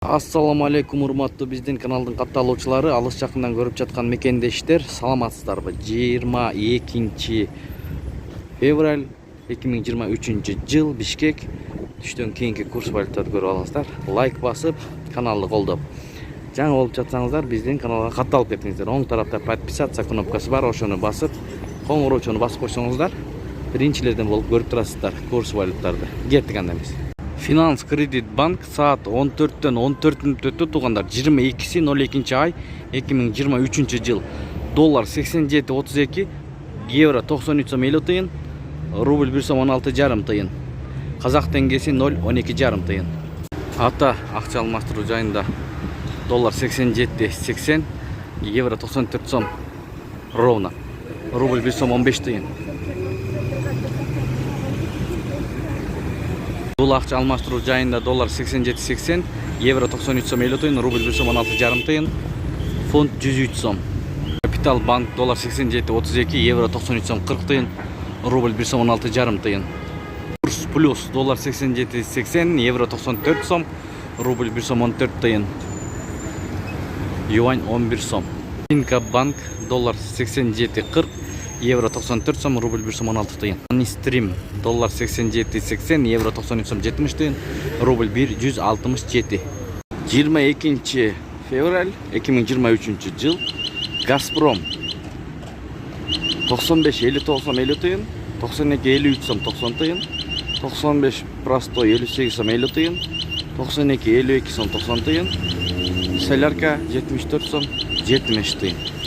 Assalamu алейкум, урматтуу биздин каналдын катталуучулары, алыс жакындан көрүп жаткан мекендештер, саламатсыздарбы? 22 февраль 2023 жыл, Бишкек. Түштөн кийинки курс валютарды көрүп аласыздар. Лайк басып, каналды колдоп. Жаңы болуп жатсаңыздар, биздин каналга катталып кетиңиздер. Оң тарапта подписаться кнопкасы бар, ошону басып, коңгуроочуну басып койсоңуздар, биринчилерден болуп көрүп турасыздар курс валютарды. Кеттик анда эмес. Finans Kredit Bank saat 14'ten 14 minut ötü tuğanlar 22.02 ay 2023 yıl dolar 87.32 euro 93.50 tıyın rubl 1.16 tıyın Kazak tengesi 0.12 tıyın hatta akça almastırуу жайында dolar 87.80 euro 94 som ровно rubl 1.15 tıyın Бұл ақша алмастыру жайында доллар 87.80, евро 93 сом 50 тиын, рубль 1.16 тиын, фунт 103 сом. Капитал банк доллар 87.32, евро 93 сом 40 тиын, рубль 1.16 тиын. Курс плюс доллар 87.80, евро 94 сом, рубль 1.14 тиын. Юань 11 сом. Инка банк доллар 87.40, евро 94 сом, рубль 1.16 тиын. Анистрим доллар 87.80, евро 93 сом 70 тиын, рубль 1.167. 22 февраль 2023 жыл Газпром 95.59 сом 50 тиын, 92.53 сом 90 тиын, 95 простой 58 сом 50 тиын, 92.52 сом 90 тиын, солярка 74 сом 70 тиын.